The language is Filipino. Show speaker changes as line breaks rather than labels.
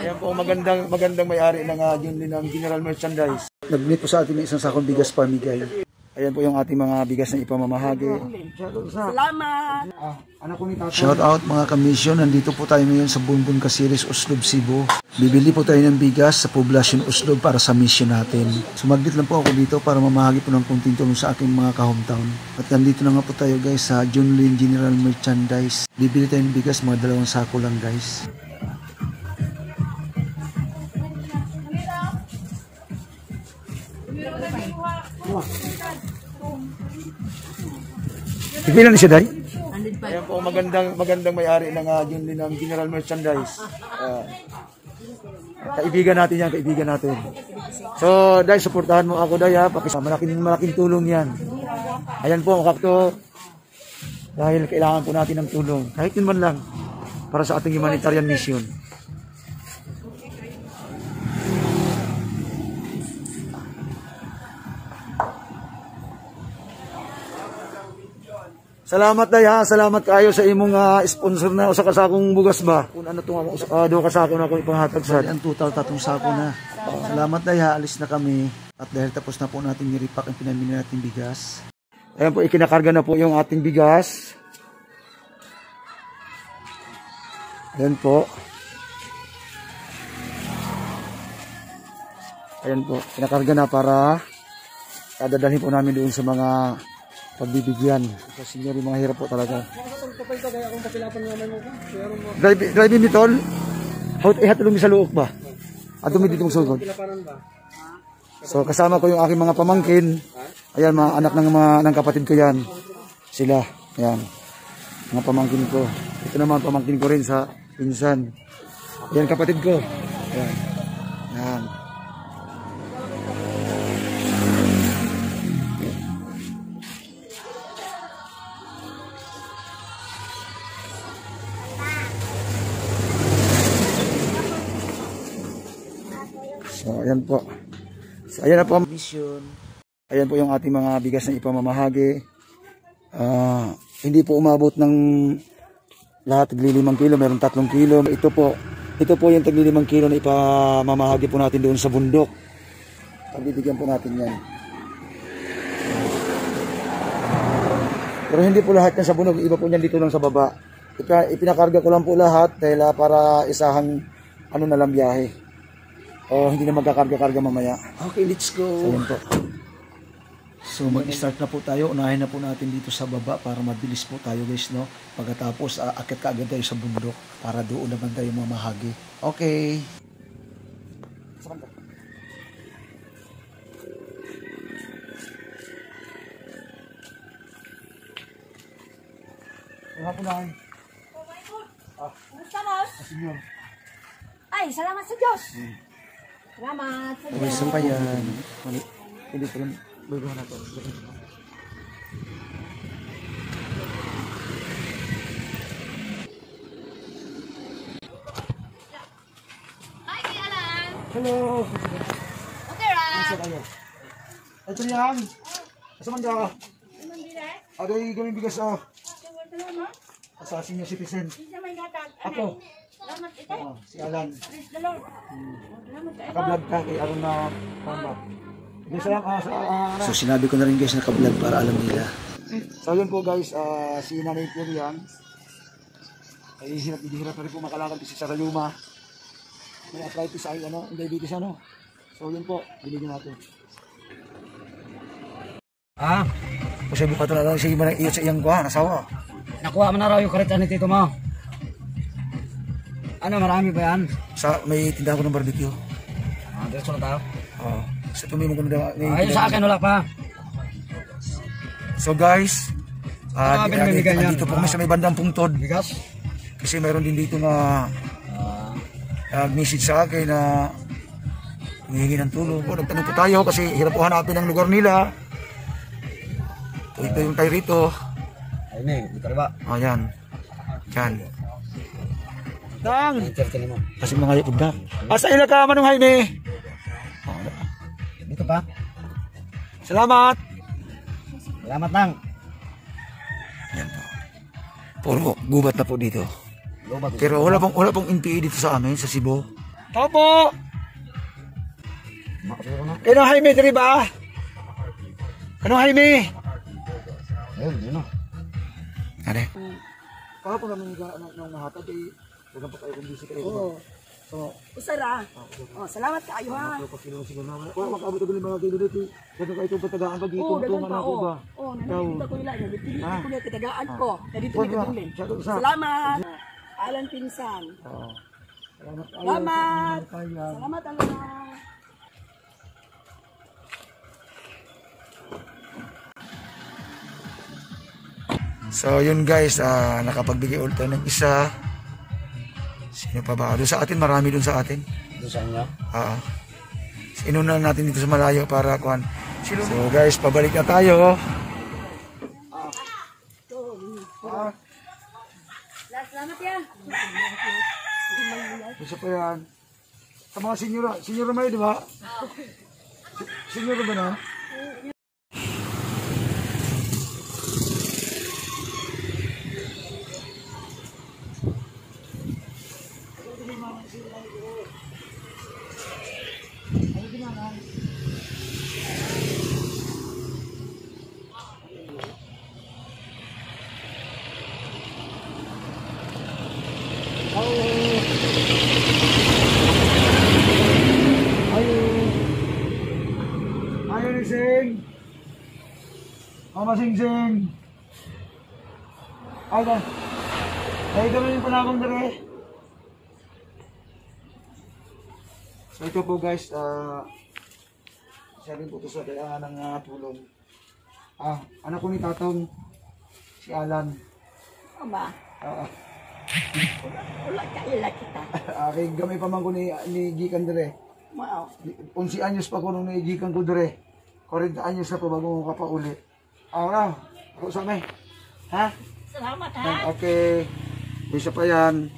Ayan po, magandang may-ari ng ng General Merchandise. Nag-meet po sa ating isang sakong bigas pamigay. Ayan po yung ating mga bigas na ipamamahagi.
Salamat!
Shout out mga kamisyon. Nandito po tayo ngayon sa Bunbun Casiris, Uslob, Cebu. Bibili po tayo ng bigas sa poblasyon Uslob para sa mission natin. Sumaglit lang po ako dito para mamahagi po ng kunting tulong sa aking mga ka-hometown. At nandito na nga po tayo guys sa Junlin General Merchandise. Bibili tayo ng bigas, mga 2 sako lang guys. Ipilan ni siya, Day? Ayan po, magandang may-ari ng ng General Merchandise. Kaibigan natin yan, kaibigan natin. So, Day, suportahan mo ako, Day, ha? Malaking tulong yan. Ayan po, makakto. Dahil kailangan po natin ng tulong. Kahit yun man lang, para sa ating humanitarian mission. Salamat Day ha, salamat kayo sa imong sponsor na usa ka sakong bugas ba. Kung ano tong do ka sako na ko ipahatag sa. Ang total 3 sako na. Salamat Day ha, alis na kami. At dahil tapos na po natin i-repack ang pinamili nating bigas. Ayan po, ikinakarga na po yung ating bigas. Ayan po. Ayan po, kinakarga na para dadalhin po namin doon sa mga pagbibigyan. Kasi nyo rin mga hirap po talaga. Driving ni Tol? Ihatulong mi sa luok ba? At dumi dito mong sugod. So kasama ko yung aking mga pamangkin. Ayan, mga anak ng kapatid ko yan. Sila. Ayan. Mga pamangkin ko. Ito naman pamangkin ko rin sa pinsan. Ayan kapatid ko. Ayan. Ayan. So, ayan po. So, ayan na po ang mission. Ayan po yung ating mga bigas na ipamamahagi. Hindi po umabot ng lahat tagli 5 kilo, meron 3 kilo. Ito po yung tagli 5 kilo na ipamamahagi po natin doon sa bundok. Pagbibigyan po natin yan. Pero hindi po lahat yan sa bundok, iba po yan dito lang sa baba. Ipinakarga ko lang po lahat dahil para isahang na lang biyahe. O hindi na magkakarga-karga mamaya. Okay, let's go. So, yun po. So mag-start na po tayo. Unahin na po natin dito sa baba para mabilis po tayo guys, no? Pagkatapos akit kaagad tayo sa bundok para doon naman tayo mamahagi. Okay. Hapon.
Kumusta, boss? Ay, salamat sa Diyos. Salamat sa Diyos.
Saan pa yan? Hindi pa lang. Baguhan natin.
Hi, Alan.
Hello.
Okay, Ra.
Saan kayo? Ito yan. Saan ka? Ano yung gawing bigas o? Sa senior citizen. Ako. Si Alan. Naka-vlog ka kay Alan na pamba. So sinabi ko na rin guys naka-vlog para alam nila. So yun po guys, si Nanay Pirian ay hirap na rin po makalakad kasi sa Rayuma. May arthritis ay diabetes So yun po, binigyan natin. Kasi buka ito na lang siya iba ng iyot sa iyang kuha, nasawa.
Nakuha mo na raw yung karitan ni Tito mo. Ano, marami ba yan?
May tindahan ko ng barbecue.
Diretso na tayo.
Oo. Sa tumi mo ganda.
Ayun sa akin, wala pa.
So guys, dito po kami sa may bandang Pungtod.
Bigas?
Kasi mayroon din dito na message sa akin na humihingi ng tulong. Nagtanong po tayo kasi hirap po hanapin ang lugar nila. Ito yung tayo rito.
Ayun dito ba?
Ayan. Yan. Dang! Kasi mga yapod asa ila ka Manong Jaime?
Dito pa?
Salamat!
Salamat lang.
Yan po. Puro gubat na po dito.
Lubat.
Pero wala pong NPA dito sa amin, sa Cebu. Tao po.
Makasiro na.
Kano Jaime, diri ba? Kano Jaime?
Ayun, yun o.
Ano? Kahapon naman yung nahatag ay dagang pa kayo kung busy kayo.
Oo.
So,
Usara. Oh, salamat kayo ha.
pa kilo siguro na. Wala makabot ang mga kilo dito. Dagang kayo itong patagaan pag
Oo,
itong
dagan
tungan
pa.
ako ba?
Oo, nakikita ko nila. Napili ko na kitagaan ko. Dito
Wala.
na katulin.
Sa.
Salamat. Alan Pinsan.
Oo. Salamat.
Salamat.
Salamat.
Salamat, Alan.
So yun guys, nakapagbigay ulit tayo ng isa. Sino pa ba? Doon sa atin, marami doon sa atin.
Doon sa inyo?
Inuna natin dito sa malayo para kuhan. So guys, pabalik na tayo.
Salamat yan.
Isa pa yan. Sa mga senior may, di ba? Senior ba na? Ayo sing. Mama sing. Ayo. Ay kami yung panakong dere. So ito po guys, sabi po ito sa kailangan ng tulong. Anak ko ni Tatong, si Alan.
Ano ba? Wala kaila kita.
Aking gamay pa man ko ni Gikan dere.
Wow.
11 anyos pa ko nung naigikan ko dere. 40 anyos na po bago ko kapauli. Ako sa may. Ha?
Salamat ha.
Okay. Isa pa yan.